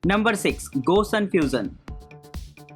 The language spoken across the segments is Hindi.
नंबर 6 गो सन फ्यूजन।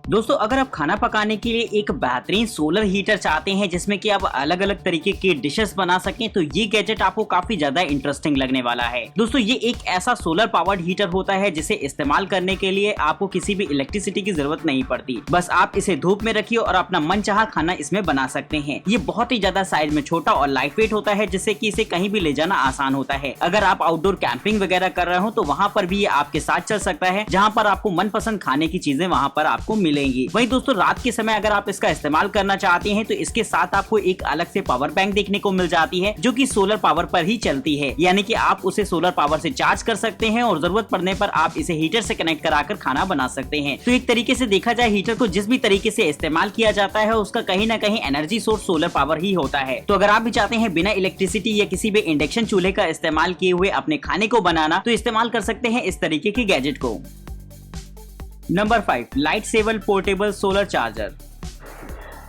दोस्तों अगर आप खाना पकाने के लिए एक बेहतरीन सोलर हीटर चाहते हैं जिसमें कि आप अलग अलग तरीके के डिशेस बना सकें तो ये गैजेट आपको काफी ज्यादा इंटरेस्टिंग लगने वाला है। दोस्तों ये एक ऐसा सोलर पावर्ड हीटर होता है जिसे इस्तेमाल करने के लिए आपको किसी भी इलेक्ट्रिसिटी की जरूरत नहीं पड़ती। बस आप इसे धूप में रखिए और अपना मनचाहा खाना इसमें बना सकते हैं। ये बहुत ही ज्यादा साइज में छोटा और लाइट वेट होता है जिससे कि इसे कहीं भी ले जाना आसान होता है। अगर आप आउटडोर कैंपिंग वगैरह कर रहे हो तो वहाँ पर भी ये आपके साथ चल सकता है, जहाँ पर आपको मनपसंद खाने की चीजें वहाँ पर आपको मिलेंगी। वहीं दोस्तों रात के समय अगर आप इसका इस्तेमाल करना चाहते हैं तो इसके साथ आपको एक अलग से पावर बैंक देखने को मिल जाती है जो कि सोलर पावर पर ही चलती है, यानी कि आप उसे सोलर पावर से चार्ज कर सकते हैं और जरूरत पड़ने पर आप इसे हीटर से कनेक्ट कराकर खाना बना सकते हैं। तो एक तरीके से देखा जाए हीटर को जिस भी तरीके से इस्तेमाल किया जाता है उसका कहीं ना कहीं एनर्जी सोर्स सोलर पावर ही होता है। तो अगर आप भी चाहते हैं बिना इलेक्ट्रिसिटी या किसी भी इंडक्शन चूल्हे का इस्तेमाल किए हुए अपने खाने को बनाना तो इस्तेमाल कर सकते हैं इस तरीके के गैजेट को। Number 5 light saver portable solar charger.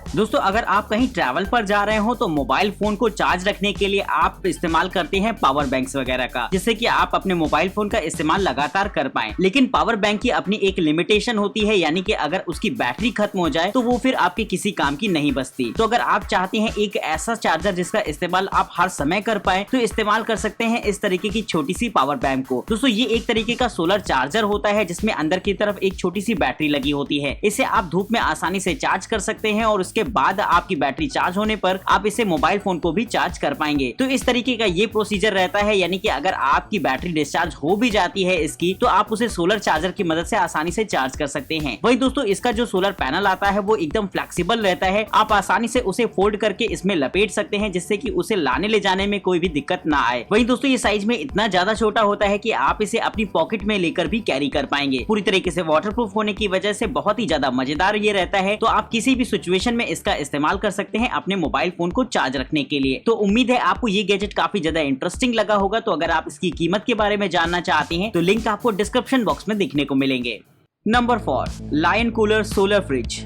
दोस्तों अगर आप कहीं ट्रैवल पर जा रहे हो तो मोबाइल फोन को चार्ज रखने के लिए आप इस्तेमाल करते हैं पावर बैंक्स वगैरह का, जिससे कि आप अपने मोबाइल फोन का इस्तेमाल लगातार कर पाएं। लेकिन पावर बैंक की अपनी एक लिमिटेशन होती है, यानी कि अगर उसकी बैटरी खत्म हो जाए तो वो फिर आपके किसी काम की नहीं बचती। तो अगर आप चाहते हैं एक ऐसा चार्जर जिसका इस्तेमाल आप हर समय कर पाए तो इस्तेमाल कर सकते हैं इस तरीके की छोटी सी पावर बैंक को। दोस्तों ये एक तरीके का सोलर चार्जर होता है जिसमें अंदर की तरफ एक छोटी सी बैटरी लगी होती है। इसे आप धूप में आसानी से चार्ज कर सकते हैं और उसके बाद आपकी बैटरी चार्ज होने पर आप इसे मोबाइल फोन को भी चार्ज कर पाएंगे। तो इस तरीके का ये प्रोसीजर रहता है, यानी कि अगर आपकी बैटरी डिस्चार्ज हो भी जाती है इसकी तो आप उसे सोलर चार्जर की मदद से आसानी से चार्ज कर सकते हैं। वही दोस्तों इसका जो सोलर पैनल आता है वो एकदम फ्लेक्सिबल रहता है, आप आसानी से उसे फोल्ड करके इसमें लपेट सकते हैं जिससे कि उसे लाने ले जाने में कोई भी दिक्कत ना आए। वही दोस्तों ये साइज में इतना ज्यादा छोटा होता है कि आप इसे अपनी पॉकेट में लेकर भी कैरी कर पाएंगे। पूरी तरीके से वाटरप्रूफ होने की वजह से बहुत ही ज्यादा मजेदार ये रहता है। तो आप किसी भी सिचुएशन में इसका इस्तेमाल कर सकते हैं अपने मोबाइल फोन को चार्ज रखने के लिए। तो उम्मीद है आपको ये गैजेट काफी ज्यादा इंटरेस्टिंग लगा होगा। तो अगर आप इसकी कीमत के बारे में जानना चाहते हैं तो लिंक आपको डिस्क्रिप्शन बॉक्स में देखने को मिलेंगे। Number 4 lion cooler solar fridge.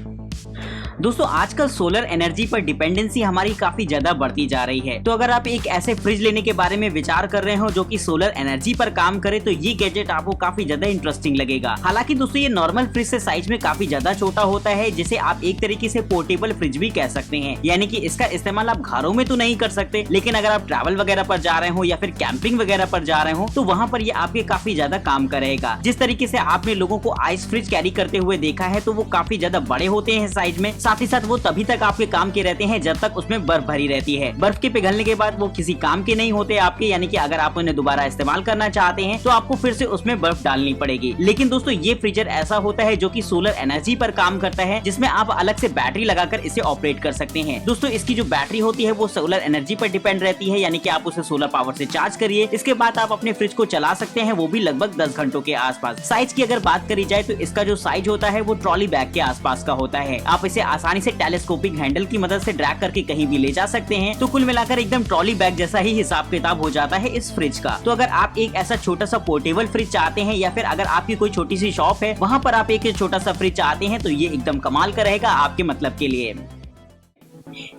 दोस्तों आजकल सोलर एनर्जी पर डिपेंडेंसी हमारी काफी ज्यादा बढ़ती जा रही है। तो अगर आप एक ऐसे फ्रिज लेने के बारे में विचार कर रहे हो जो कि सोलर एनर्जी पर काम करे तो ये गैजेट आपको काफी ज्यादा इंटरेस्टिंग लगेगा। हालांकि दोस्तों ये नॉर्मल फ्रिज से साइज में काफी ज्यादा छोटा होता है, जिसे आप एक तरीके से पोर्टेबल फ्रिज भी कह सकते हैं। यानी कि इसका इस्तेमाल आप घरों में तो नहीं कर सकते, लेकिन अगर आप ट्रैवल वगैरह पर जा रहे हो या फिर कैंपिंग वगैरह पर जा रहे हो तो वहाँ पर ये आपके काफी ज्यादा काम करेगा। जिस तरीके से आपने लोगों को आइस फ्रिज कैरी करते हुए देखा है तो वो काफी ज्यादा बड़े होते हैं साइज में, साथ ही साथ वो तभी तक आपके काम के रहते हैं जब तक उसमें बर्फ भरी रहती है। बर्फ के पिघलने के बाद वो किसी काम के नहीं होते आपके, यानी कि अगर आप उन्हें दोबारा इस्तेमाल करना चाहते हैं तो आपको फिर से उसमें बर्फ डालनी पड़ेगी। लेकिन दोस्तों ये फ्रीजर ऐसा होता है जो कि सोलर एनर्जी पर काम करता है, जिसमें आप अलग से बैटरी लगाकर इसे ऑपरेट कर सकते हैं। दोस्तों इसकी जो बैटरी होती है वो सोलर एनर्जी पर डिपेंड रहती है, यानी कि आप उसे सोलर पावर से चार्ज करिए, इसके बाद आप अपने फ्रिज को चला सकते हैं, वो भी लगभग 10 घंटों के आसपास। साइज की अगर बात करी जाए तो इसका जो साइज होता है वो ट्रॉली बैग के आसपास का होता है। आप इसे आसानी से टेलीस्कोपिक हैंडल की मदद से ड्रैग करके कहीं भी ले जा सकते हैं। तो कुल मिलाकर एकदम ट्रॉली बैग जैसा ही हिसाब किताब हो जाता है इस फ्रिज का। तो अगर आप एक ऐसा छोटा सा पोर्टेबल फ्रिज चाहते हैं या फिर अगर आपकी कोई छोटी सी शॉप है वहाँ पर आप एक छोटा सा फ्रिज चाहते हैं तो ये एकदम कमाल का रहेगा आपके मतलब के लिए।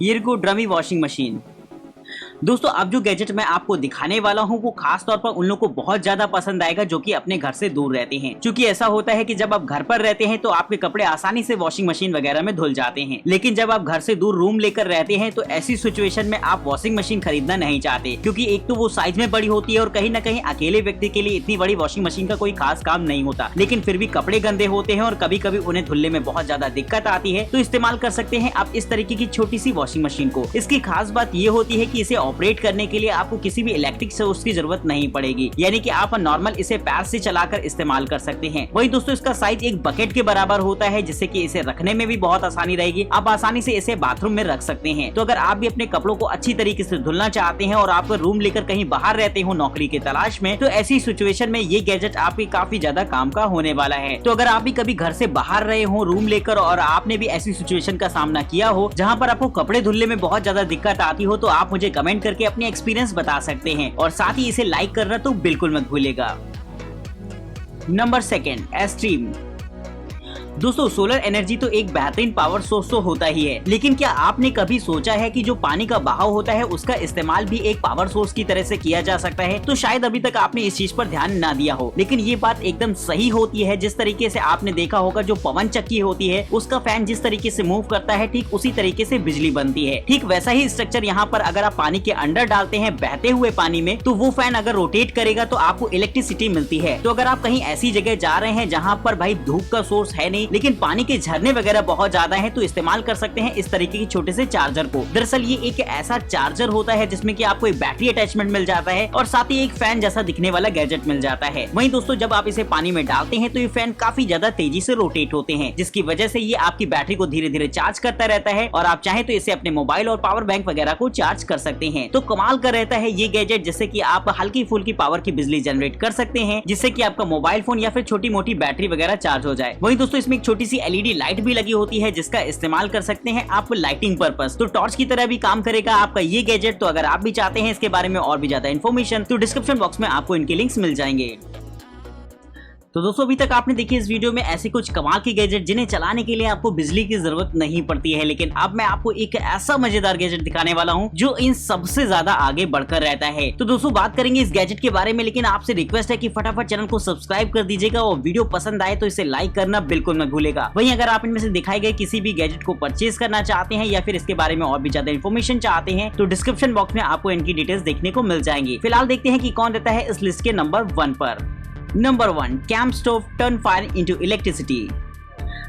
एर्गो ड्रमी वॉशिंग मशीन। दोस्तों अब जो गैजेट मैं आपको दिखाने वाला हूँ वो खास तौर पर उन लोगों को बहुत ज्यादा पसंद आएगा जो कि अपने घर से दूर रहते हैं, क्योंकि ऐसा होता है कि जब आप घर पर रहते हैं तो आपके कपड़े आसानी से वॉशिंग मशीन वगैरह में धुल जाते हैं, लेकिन जब आप घर से दूर रूम लेकर रहते हैं तो ऐसी सिचुएशन में आप वॉशिंग मशीन खरीदना नहीं चाहते, क्योंकि एक तो वो साइज में बड़ी होती है और कहीं ना कहीं अकेले व्यक्ति के लिए इतनी बड़ी वॉशिंग मशीन का कोई खास काम नहीं होता, लेकिन फिर भी कपड़े गंदे होते हैं और कभी कभी उन्हें धुलने में बहुत ज्यादा दिक्कत आती है। तो इस्तेमाल कर सकते हैं आप इस तरीके की छोटी सी वॉशिंग मशीन को। इसकी खास बात ये होती है कि इसे ऑपरेट करने के लिए आपको किसी भी इलेक्ट्रिक सोर्स की जरूरत नहीं पड़ेगी, यानी कि आप नॉर्मल इसे पैर से चलाकर इस्तेमाल कर सकते हैं। वही दोस्तों इसका साइज एक बकेट के बराबर होता है, जिससे कि इसे रखने में भी बहुत आसानी रहेगी। आप आसानी से इसे बाथरूम में रख सकते हैं। तो अगर आप भी अपने कपड़ों को अच्छी तरीके से धुलना चाहते हैं और आप रूम लेकर कहीं बाहर रहते हो नौकरी की तलाश में, तो ऐसी सिचुएशन में ये गैजेट आपके काफी ज्यादा काम का होने वाला है। तो अगर आप भी कभी घर से बाहर रहे हो रूम लेकर और आपने भी ऐसी सिचुएशन का सामना किया हो जहाँ पर आपको कपड़े धुलने में बहुत ज्यादा दिक्कत आती हो, तो आप मुझे कमेंट करके अपनी एक्सपीरियंस बता सकते हैं और साथ ही इसे लाइक करना तो बिल्कुल मत भूलिएगा। Number 2 stream. दोस्तों सोलर एनर्जी तो एक बेहतरीन पावर सोर्स तो होता ही है, लेकिन क्या आपने कभी सोचा है कि जो पानी का बहाव होता है उसका इस्तेमाल भी एक पावर सोर्स की तरह से किया जा सकता है? तो शायद अभी तक आपने इस चीज पर ध्यान ना दिया हो, लेकिन ये बात एकदम सही होती है। जिस तरीके से आपने देखा होगा जो पवन चक्की होती है उसका फैन जिस तरीके से मूव करता है ठीक उसी तरीके से बिजली बनती है। ठीक वैसा ही स्ट्रक्चर यहाँ पर अगर आप पानी के अंदर डालते हैं बहते हुए पानी में, तो वो फैन अगर रोटेट करेगा तो आपको इलेक्ट्रिसिटी मिलती है। तो अगर आप कहीं ऐसी जगह जा रहे हैं जहाँ पर भाई धूप का सोर्स है नहीं लेकिन पानी के झरने वगैरह बहुत ज्यादा है, तो इस्तेमाल कर सकते हैं इस तरीके के छोटे से चार्जर को। दरअसल ये एक ऐसा चार्जर होता है जिसमें कि आपको एक बैटरी अटैचमेंट मिल जाता है और साथ ही एक फैन जैसा दिखने वाला गैजेट मिल जाता है। वहीं दोस्तों जब आप इसे पानी में डालते हैं तो ये फैन काफी ज्यादा तेजी से रोटेट होते हैं, जिसकी वजह से ये आपकी बैटरी को धीरे धीरे चार्ज करता रहता है और आप चाहे तो इसे अपने मोबाइल और पावर बैंक वगैरह को चार्ज कर सकते हैं। तो कमाल का रहता है ये गैजेट, जिससे कि आप हल्की फुल्की पावर की बिजली जनरेट कर सकते हैं, जिससे कि आपका मोबाइल फोन या फिर छोटी मोटी बैटरी वगैरह चार्ज हो जाए। वहीं दोस्तों इसमें एक छोटी सी एलईडी लाइट भी लगी होती है जिसका इस्तेमाल कर सकते हैं आप लाइटिंग पर्पस, तो टॉर्च की तरह भी काम करेगा आपका ये गैजेट। तो अगर आप भी चाहते हैं इसके बारे में और भी ज्यादा इन्फॉर्मेशन तो डिस्क्रिप्शन बॉक्स में आपको इनके लिंक्स मिल जाएंगे। तो दोस्तों अभी तक आपने देखी इस वीडियो में ऐसे कुछ कमाल के गैजेट जिन्हें चलाने के लिए आपको बिजली की जरूरत नहीं पड़ती है, लेकिन अब मैं आपको एक ऐसा मजेदार गैजेट दिखाने वाला हूं जो इन सबसे ज्यादा आगे बढ़कर रहता है। तो दोस्तों बात करेंगे इस गैजेट के बारे में, लेकिन आपसे रिक्वेस्ट है कि फटाफट चैनल को सब्सक्राइब कर दीजिएगा और वीडियो पसंद आए तो इसे लाइक करना बिल्कुल मत भूलेगा। वहीं अगर आप इनमें से दिखाए गए किसी भी गैजेट को परचेज करना चाहते हैं या फिर इसके बारे में और भी ज्यादा इन्फॉर्मेशन चाहते हैं तो डिस्क्रिप्शन बॉक्स में आपको इनकी डिटेल्स देखने को मिल जाएंगी। फिलहाल देखते हैं कि कौन रहता है इस लिस्ट के नंबर 1 पर। Number 1, camp stove turn fire into electricity.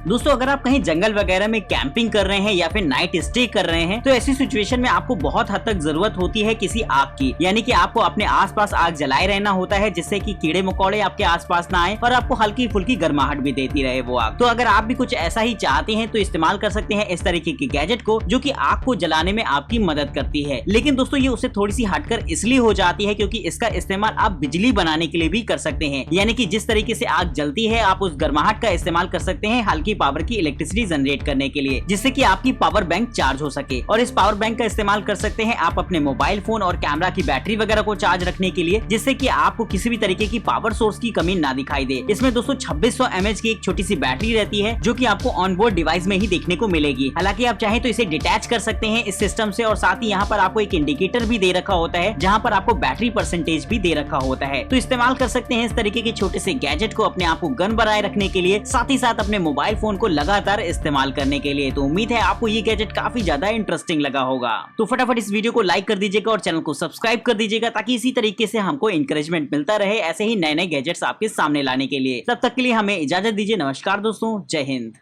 दोस्तों अगर आप कहीं जंगल वगैरह में कैंपिंग कर रहे हैं या फिर नाइट स्टे कर रहे हैं तो ऐसी सिचुएशन में आपको बहुत हद तक जरूरत होती है किसी आग की, यानी कि आपको अपने आसपास आग जलाए रहना होता है जिससे कि कीड़े मकोड़े आपके आसपास ना आए और आपको हल्की फुल्की गर्माहट भी देती रहे वो आग। तो अगर आप भी कुछ ऐसा ही चाहते हैं तो इस्तेमाल कर सकते हैं इस तरीके के गैजेट को जो कि आग को जलाने में आपकी मदद करती है। लेकिन दोस्तों ये उससे थोड़ी सी हटकर इसलिए हो जाती है क्योंकि इसका इस्तेमाल आप बिजली बनाने के लिए भी कर सकते हैं, यानी कि जिस तरीके से आग जलती है आप उस गर्माहट का इस्तेमाल कर सकते हैं हल्की पावर की इलेक्ट्रिसिटी जनरेट करने के लिए, जिससे कि आपकी पावर बैंक चार्ज हो सके। और इस पावर बैंक का इस्तेमाल कर सकते हैं आप अपने मोबाइल फोन और कैमरा की बैटरी वगैरह को चार्ज रखने के लिए, जिससे कि आपको किसी भी तरीके की पावर सोर्स की कमी ना दिखाई दे। इसमें दोस्तों 2600 mAh की एक छोटी सी बैटरी रहती है जो कि आपको ऑनबोर्ड डिवाइस में ही देखने को मिलेगी। हालांकि आप चाहें तो इसे डिटैच कर सकते हैं इस सिस्टम से और साथ ही यहाँ पर आपको एक इंडिकेटर भी दे रखा होता है जहाँ पर आपको बैटरी परसेंटेज भी दे रखा होता है। तो इस्तेमाल कर सकते हैं इस तरीके के छोटे से गैजेट को अपने आप को गन बनाए रखने के लिए, साथ ही साथ अपने मोबाइल फोन को लगातार इस्तेमाल करने के लिए। तो उम्मीद है आपको ये गैजेट काफी ज्यादा इंटरेस्टिंग लगा होगा। तो फटाफट इस वीडियो को लाइक कर दीजिएगा और चैनल को सब्सक्राइब कर दीजिएगा ताकि इसी तरीके से हमको इंकरेजमेंट मिलता रहे ऐसे ही नए नए गैजेट्स आपके सामने लाने के लिए। तब तक के लिए हमें इजाजत दीजिए। नमस्कार दोस्तों, जय हिंद।